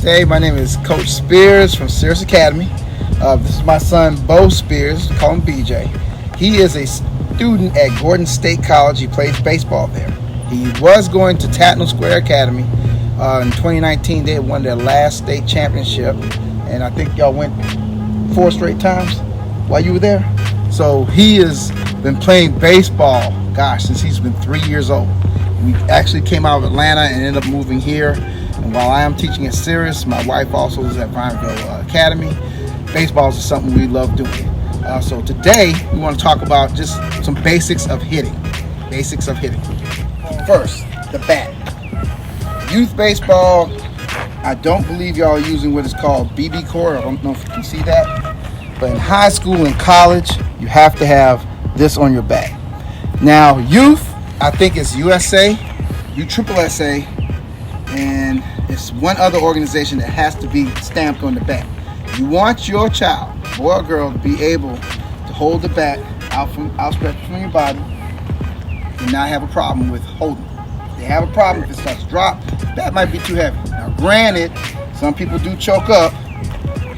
Hey, my name is Coach Spears from Spears Academy. This is my son, Beau Spears. Call him BJ. He is a student at Gordon State College. He plays baseball there. He was going to Tatnall Square Academy. In 2019, they won their last state championship, and I think y'all went 4 straight times while you were there. So he has been playing baseball, since he's been 3 years old. We actually came out of Atlanta and ended up moving here. And while I am teaching at Sirius, my wife also is at Vineville Academy. Baseball is something we love doing. So today we want to talk about just some basics of hitting. First, the bat. Youth baseball, I don't believe y'all are using what is called BB core. I don't know if you can see that. But in high school and college, you have to have this on your bat. Now, youth, I think it's USA, USSSA, and it's one other organization that has to be stamped on the bat. You want your child, boy or girl, to be able to hold the bat outstretched from your body and not have a problem with holding it. If they have a problem, if it starts to drop, the bat might be too heavy. Now, granted, some people do choke up,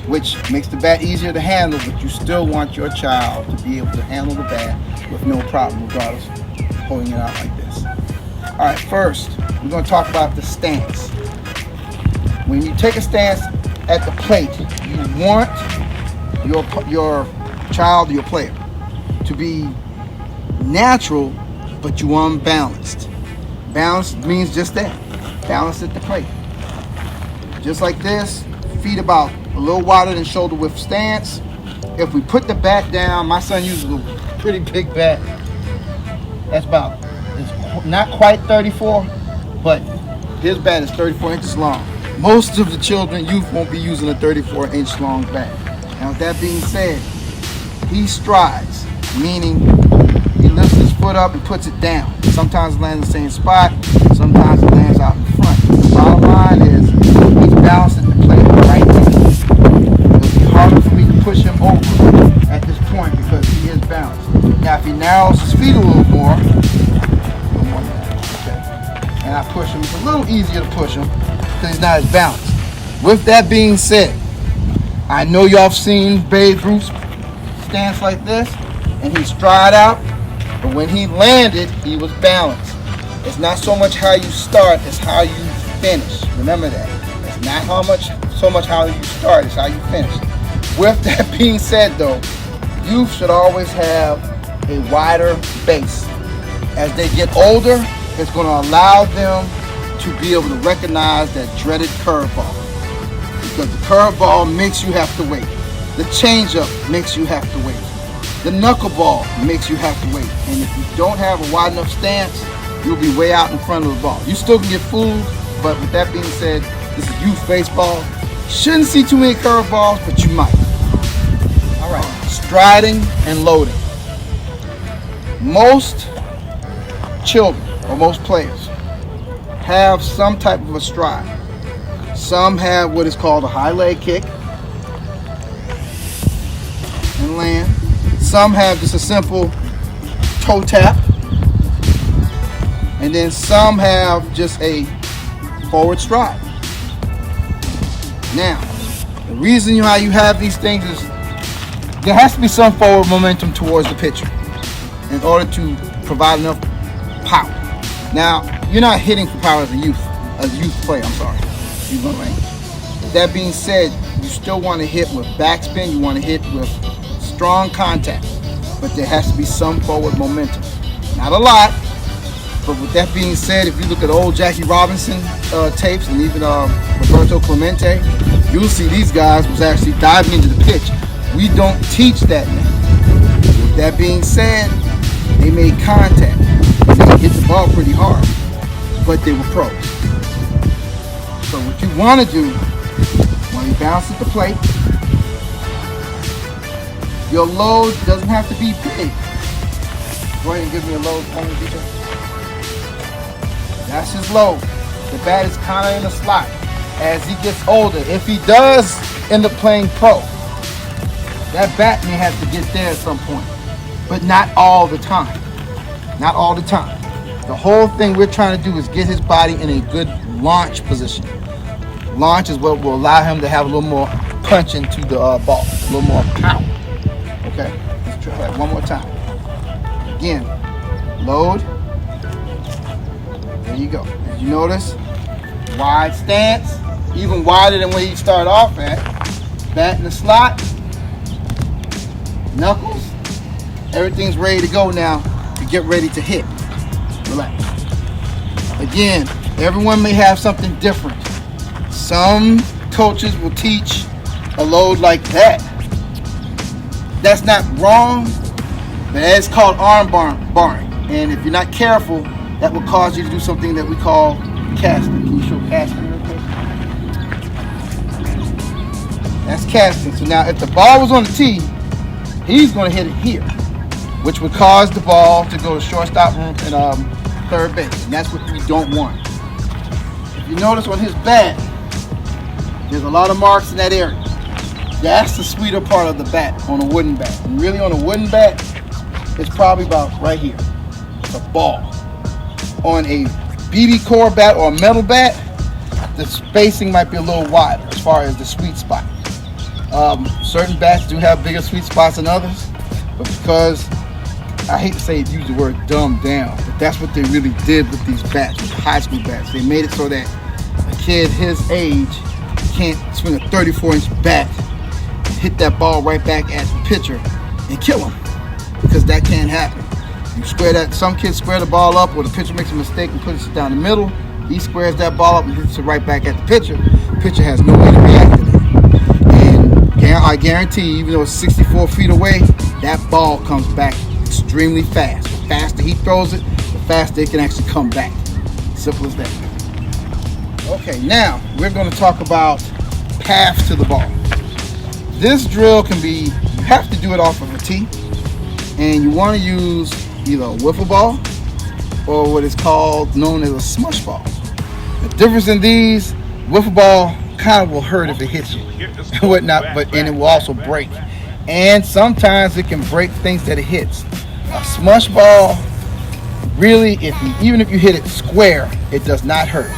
which makes the bat easier to handle, but you still want your child to be able to handle the bat with no problem, regardless of holding it out like this. All right, first, we're going to talk about the stance. When you take a stance at the plate, you want your child, your player, to be natural, but you want them balanced. Balanced means just that, balanced at the plate. Just like this, feet about a little wider than shoulder width stance. If we put the bat down, my son uses a pretty big bat. That's it's not quite 34, but his bat is 34 inches long. Most of the children, youth, won't be using a 34-inch long bat. Now, with that being said, he strides, meaning he lifts his foot up and puts it down. Sometimes it lands in the same spot, sometimes it lands out in front. The bottom line is he's balanced at the plate right there. It'll be harder for me to push him over at this point because he is balanced. Now, if he narrows his feet a little more, and I push him, it's a little easier to push him because he's not as balanced. With that being said, I know y'all have seen Babe Ruth's stance like this, and he stride out, but when he landed, he was balanced. It's not so much how you start, it's how you finish. Remember that. It's not so much how you start, it's how you finish. With that being said though, youth should always have a wider base. As they get older, it's going to allow them to be able to recognize that dreaded curveball. Because the curveball makes you have to wait. The changeup makes you have to wait. The knuckleball makes you have to wait. And if you don't have a wide enough stance, you'll be way out in front of the ball. You still can get fooled, but with that being said, this is youth baseball. Shouldn't see too many curveballs, but you might. All right, striding and loading. Most children, or most players, have some type of a stride. Some have what is called a high leg kick and land. Some have just a simple toe tap. And then some have just a forward stride. Now, the reason why you have these things is there has to be some forward momentum towards the pitcher in order to provide enough power. Now, you're not hitting for power as a youth player, With that being said, you still want to hit with backspin, you want to hit with strong contact, but there has to be some forward momentum. Not a lot, but with that being said, if you look at old Jackie Robinson tapes and even Roberto Clemente, you'll see these guys was actually diving into the pitch. We don't teach that now. With that being said, they made contact. They hit the ball pretty hard, but they were pros. So what you want to do when you bounce at the plate, your load doesn't have to be big. Go ahead and give me a load for me, DJ. That's his load. The bat is kind of in a slot. As he gets older, if he does end up playing pro, that bat may have to get there at some point, but not all the time. Not all the time. The whole thing we're trying to do is get his body in a good launch position. launch is what will allow him to have a little more punch into the ball, a little more power. Okay, let's try that one more time. Again, load. There you go. As you notice, wide stance, even wider than where you start off at. Bat in the slot, knuckles. Everything's ready to go now to get ready to hit. Relax. Again, everyone may have something different. Some coaches will teach a load like that. That's not wrong, but it's called arm barring. And if you're not careful, that will cause you to do something that we call casting. Can you show casting real quick? That's casting. So now if the ball was on the tee, he's going to hit it here, which would cause the ball to go to shortstop and third base. And that's what we don't want. If you notice on his bat, there's a lot of marks in that area. That's the sweeter part of the bat on a wooden bat. And really on a wooden bat, it's probably about right here. It's a ball. On a BB core bat or a metal bat, the spacing might be a little wider as far as the sweet spot. Certain bats do have bigger sweet spots than others, but because, I hate to say it, use the word dumbed down, but that's what they really did with these bats, with high school bats. They made it so that a kid his age can't swing a 34-inch bat, hit that ball right back at the pitcher and kill him, because that can't happen. You square that, some kids square the ball up, or the pitcher makes a mistake and puts it down the middle. He squares that ball up and hits it right back at the pitcher. The pitcher has no way to react to that. And I guarantee, even though it's 64 feet away, that ball comes back extremely fast. The faster he throws it, the faster it can actually come back. Simple as that. Okay, now we're going to talk about path to the ball. This drill can be, you have to do it off of a tee, and you want to use either a wiffle ball or what is known as a smush ball. The difference in these, wiffle ball kind of will hurt if it hits you and whatnot, and it will also break. And sometimes it can break things that it hits. A smush ball, really, even if you hit it square, it does not hurt.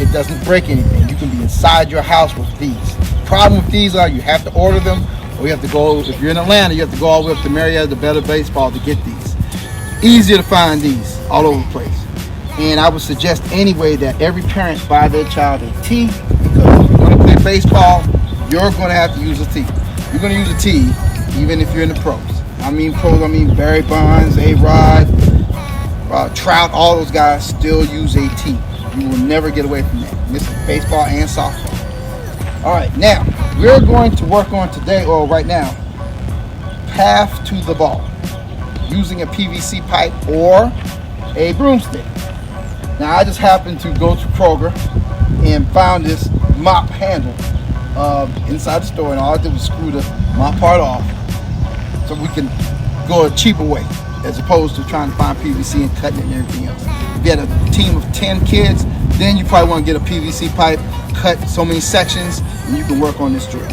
It doesn't break anything. You can be inside your house with these. The problem with these are you have to order them, or you have to go, if you're in Atlanta, you have to go all the way up to Marietta, the Better Baseball, to get these. Easier to find these all over the place. And I would suggest anyway that every parent buy their child a tee, because if you're going to play baseball, you're going to have to use a tee. You're going to use a tee even if you're in the pros. I mean pros, I mean Barry Bonds, A-Rod, Trout, all those guys still use a tee. You will never get away from that. And this is baseball and softball. All right, now we're going to work on today, or right now, path to the ball using a PVC pipe or a broomstick. Now I just happened to go to Kroger and found this mop handle inside the store, and all I did was screw the mop part off so we can go a cheaper way as opposed to trying to find PVC and cutting it and everything else. If you had a team of 10 kids, then you probably want to get a PVC pipe, cut so many sections, and you can work on this drill.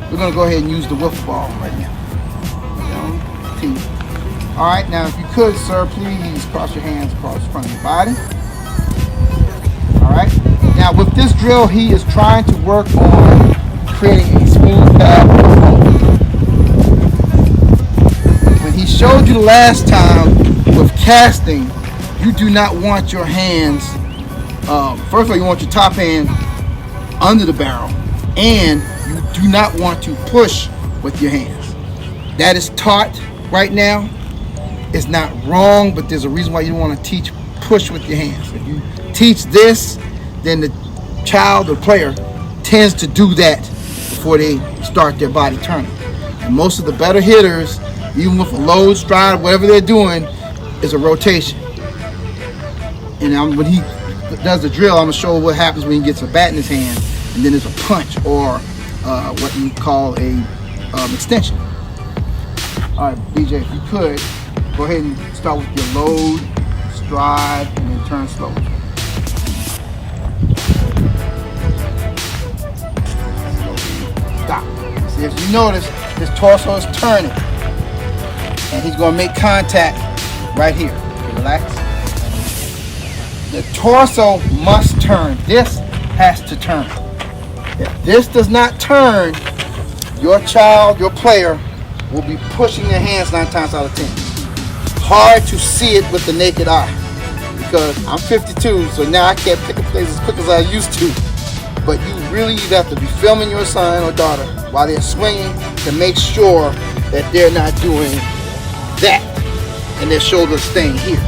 We're going to go ahead and use the wiffle ball right now. All right, now if you could, sir, please cross your hands across the front of your body. All right. Now with this drill, he is trying to work on creating a smooth path. When he showed you the last time with casting, you do not want your hands, first of all, you want your top hand under the barrel, and you do not want to push with your hands. That is taught right now. It's not wrong, but there's a reason why you don't want to teach push with your hands. If you teach this, then the child or player tends to do that before they start their body turning. And most of the better hitters, even with a load, stride, whatever they're doing, is a rotation. And when he does the drill, I'm going to show what happens when he gets a bat in his hand, and then there's a punch, or what you call a extension. All right, BJ, if you could, go ahead and start with your load, stride, and then turn slowly. Stop. See, as you notice, his torso is turning, and he's going to make contact right here. Okay, relax. The torso must turn. This has to turn. If this does not turn, your child, your player, will be pushing their hands 9 times out of 10. Hard to see it with the naked eye because I'm 52, so now I can't pick up things as quick as I used to. But you really have to be filming your son or daughter while they're swinging to make sure that they're not doing that and their shoulders staying here.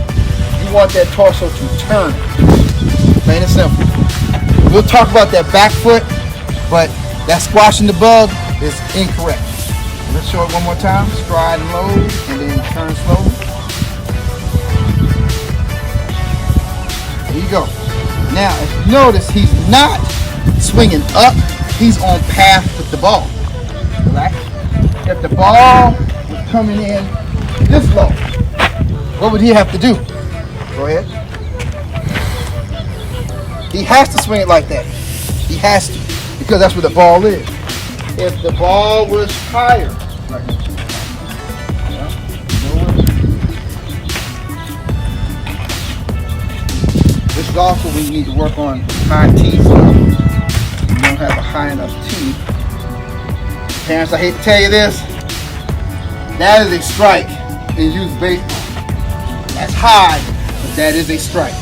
You want that torso to turn. Plain and simple. We'll talk about that back foot, but that squashing the bug is incorrect. Let's show it one more time. Stride and load, and then turn slowly. There you go. Now, if you notice, he's not swinging up. He's on path with the ball. Relax. If the ball was coming in this low, what would he have to do? Go ahead. He has to swing it like that. He has to, because that's where the ball is. If the ball was higher, right here, this is also when you need to work on high tees. You don't have a high enough tee. Parents, I hate to tell you this, that is a strike in youth baseball. That's high, but that is a strike.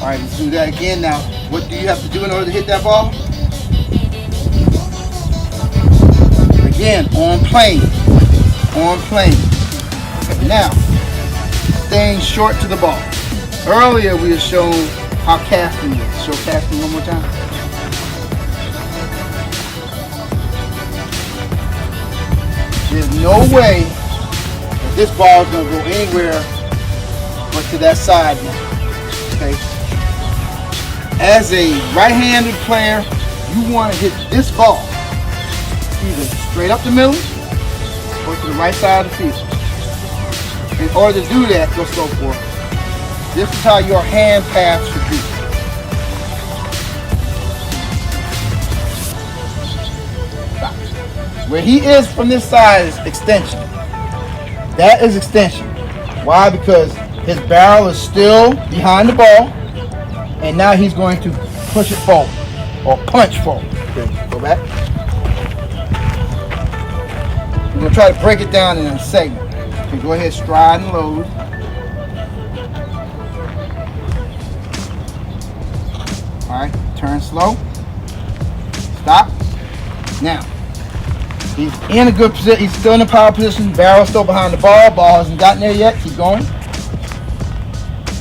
All right, let's do that again now. What do you have to do in order to hit that ball? Again, on plane. On plane. Now, staying short to the ball. Earlier we had shown how casting is. Show casting one more time. There's no way that this ball is going to go anywhere but to that side now. Okay? As a right-handed player, you want to hit this ball either straight up the middle or to the right side of the field. In order to do that, go slow for it. This is how your hand path should be. Stop. Where he is from this side is extension. That is extension. Why? Because his barrel is still behind the ball, and now he's going to push it forward or punch forward. Okay, go back. We're going to try to break it down in a segment. Okay, go ahead, stride and load. All right, turn slow. Stop. Now, he's in a good position. He's still in a power position. Barrel still behind the ball. Ball hasn't gotten there yet. Keep going.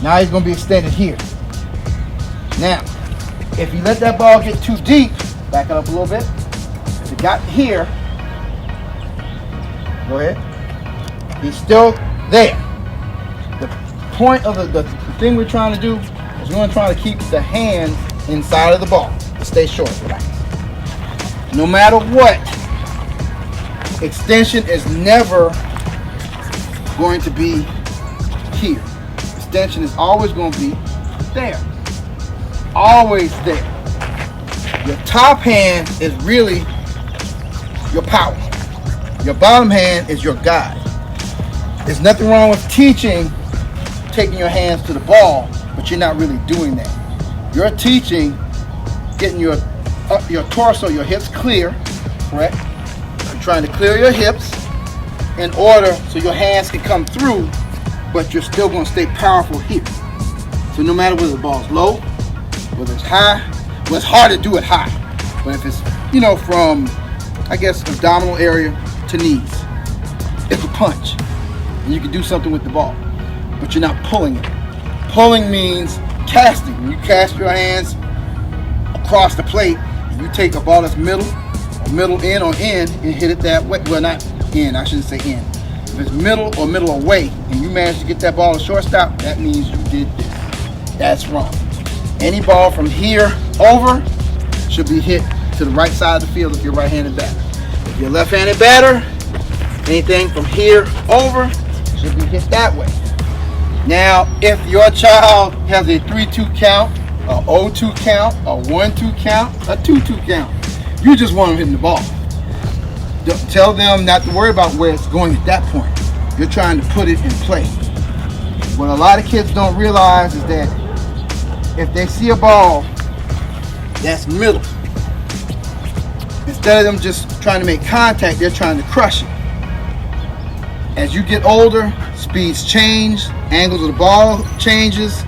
Now he's going to be extended here. Now, if you let that ball get too deep, back it up a little bit. If it got here, go ahead. He's still there. The point of the thing we're trying to do is we're going to try to keep the hand inside of the ball to stay short. Relax. No matter what, extension is never going to be here. Extension is always going to be there. Always there. Your top hand is really your power. Your bottom hand is your guide. There's nothing wrong with taking your hands to the ball, but you're not really doing that. You're teaching getting your torso, your hips clear, correct? You're trying to clear your hips in order so your hands can come through, but you're still going to stay powerful here. So no matter whether the ball's low, whether it's high, well, it's hard to do it high. But if it's, from, I guess, abdominal area to knees, it's a punch. And you can do something with the ball, but you're not pulling it. Pulling means casting. When you cast your hands across the plate, and you take a ball that's middle, or middle in or in, and hit it that way. Well, not in, I shouldn't say in. If it's middle or middle away, and you manage to get that ball to shortstop, that means you did this. That's wrong. Any ball from here over should be hit to the right side of the field if you're right-handed batter. If you're left-handed batter, anything from here over should be hit that way. Now, if your child has a 3-2 count, a 0-2 count, a 1-2 count, a 2-2 count, you just want them hitting the ball. Tell them not to worry about where it's going at that point. You're trying to put it in play. What a lot of kids don't realize is that if they see a ball that's middle, Instead of them just trying to make contact, they're trying to crush it. As you get older, speeds change, angles of the ball changes,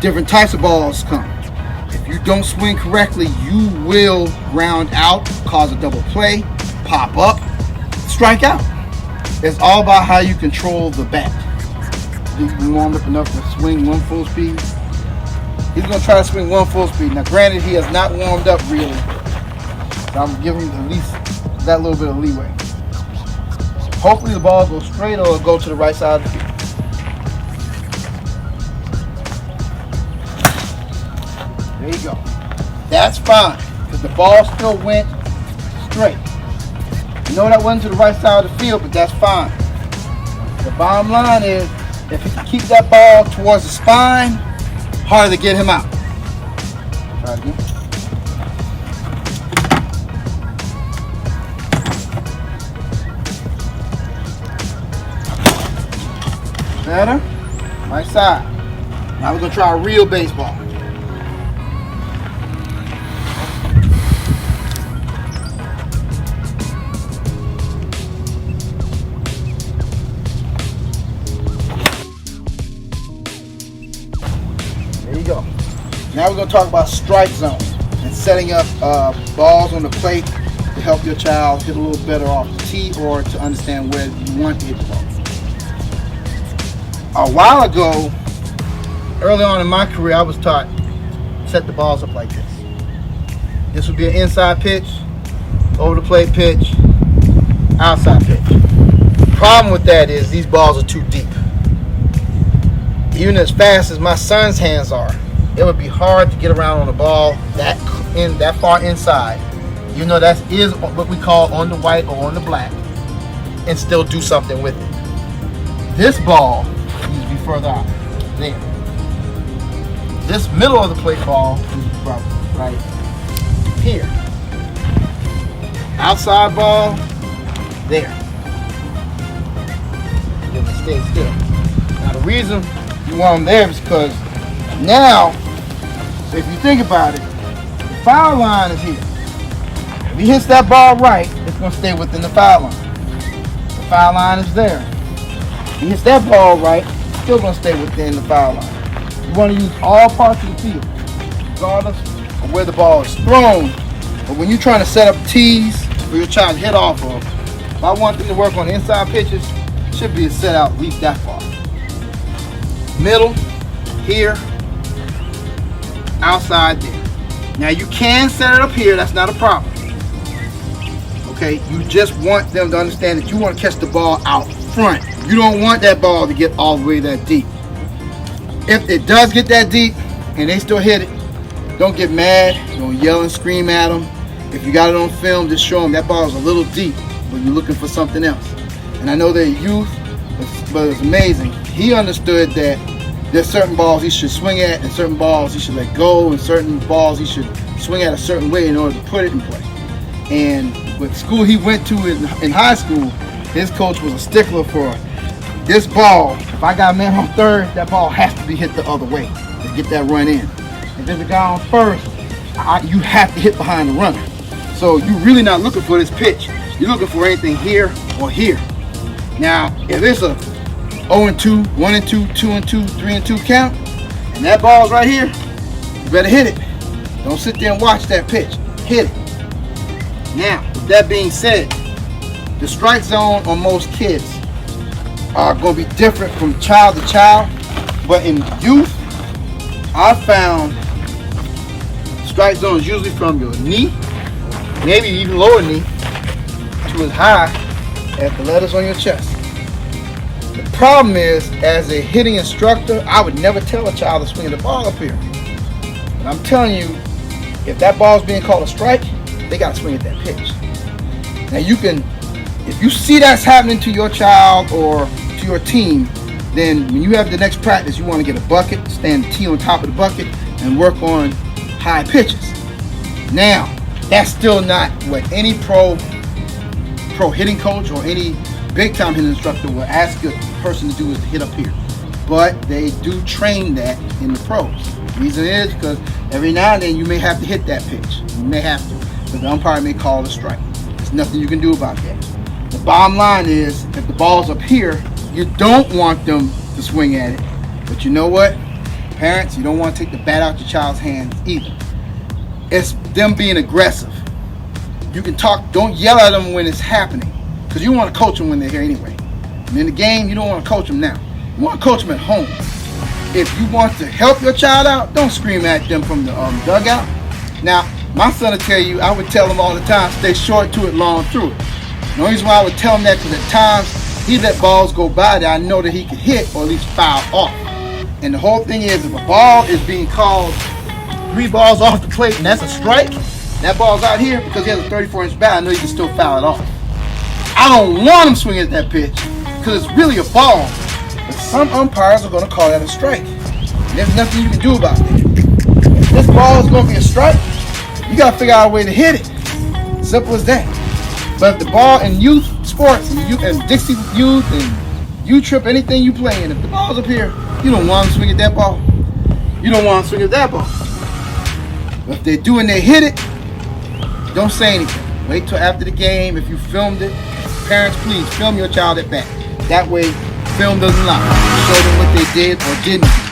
different types of balls come. If you don't swing correctly, you will ground out, cause a double play, pop up, strike out. It's all about how you control the bat. He's warmed up enough to swing one full speed. He's going to try to swing one full speed. Now, granted, he has not warmed up really. So I'm giving him at least that little bit of leeway. Hopefully the ball goes straight or it'll go to the right side of the field. There you go. That's fine, because the ball still went straight. You know that went to the right side of the field, but that's fine. The bottom line is, if he can keep that ball towards the spine, harder to get him out. Try it again. Better. Right side. Now we're going to try a real baseball. There you go. Now we're going to talk about strike zone and setting up balls on the plate to help your child hit a little better off the tee or to understand where you want to hit the ball. A while ago, early on in my career, I was taught set the balls up like this. This would be an inside pitch, over the plate pitch, outside pitch. The problem with that is these balls are too deep. Even as fast as my son's hands are, it would be hard to get around on the ball that far inside. You know, that is what we call on the white or on the black, and still do something with it. This ball needs to be further out. There. This middle of the plate ball is right here. Outside ball, there. Then it stays still. Now the reason you want them there is because now, if you think about it, the foul line is here. If he hits that ball right, it's going to stay within the foul line. The foul line is there. If he hits that ball right, it's still going to stay within the foul line. You want to use all parts of the field, regardless of where the ball is thrown. But when you're trying to set up tees for your child to hit off of, if I want them to work on the inside pitches, it should be a set out at least that far. Middle, here, outside there. Now you can set it up here, that's not a problem. Okay, you just want them to understand that you want to catch the ball out front. You don't want that ball to get all the way that deep. If it does get that deep and they still hit it, don't get mad, don't yell and scream at them. If you got it on film, just show them that ball is a little deep, but you're looking for something else. And I know they're youth, but it's amazing. He understood that there's certain balls he should swing at and certain balls he should let go and certain balls he should swing at a certain way in order to put it in play. And with the school he went to in high school, his coach was a stickler for this ball. If I got a man on third, that ball has to be hit the other way to get that run in. If there's a guy on first, you have to hit behind the runner. So you're really not looking for this pitch. You're looking for anything here or here. Now, if it's a 0-2, 1-2, 2-2, 3-2 count, and that ball's right here, you better hit it. Don't sit there and watch that pitch. Hit it. Now, with that being said, the strike zone on most kids are going to be different from child to child, but in youth, I found strike zone is usually from your knee, maybe even lower knee, to as high as the letters on your chest. The problem is, as a hitting instructor, I would never tell a child to swing the ball up here. But I'm telling you, if that ball is being called a strike, they got to swing at that pitch. Now you can, if you see that's happening to your child or to your team, then when you have the next practice, you want to get a bucket, stand the tee on top of the bucket, and work on high pitches. Now, that's still not what any pro hitting coach or any big time hitting instructor will ask a person to do, is to hit up here. But they do train that in the pros. The reason is because every now and then you may have to hit that pitch. You may have to. but the umpire may call it a strike. There's nothing you can do about that. The bottom line is, if the ball's up here, you don't want them to swing at it. But you know what? Parents, you don't want to take the bat out your child's hands either. It's them being aggressive. You can talk, don't yell at them when it's happening, because you want to coach them when they're here anyway. And in the game, you don't want to coach them now. You want to coach them at home. If you want to help your child out, don't scream at them from the dugout. Now, my son will tell you, I would tell him all the time, stay short to it, long through it. The only reason why I would tell him that, because at times he let balls go by that I know that he could hit or at least foul off. And the whole thing is, if a ball is being called 3 balls off the plate and that's a strike, that ball's out here because he has a 34-inch bat, I know you can still foul it off. I don't want him swinging at that pitch because it's really a ball. But some umpires are going to call that a strike. And there's nothing you can do about it. If this ball is going to be a strike, you got to figure out a way to hit it. Simple as that. But if the ball in youth sports and Dixie youth and U-Trip, anything you play in, if the ball's up here, you don't want to swing at that ball. You don't want to swing at that ball. But if they do and they hit it, don't say anything. Wait till after the game. If you filmed it, parents, please film your child at bat. That way, film doesn't lie. Show them what they did or didn't do.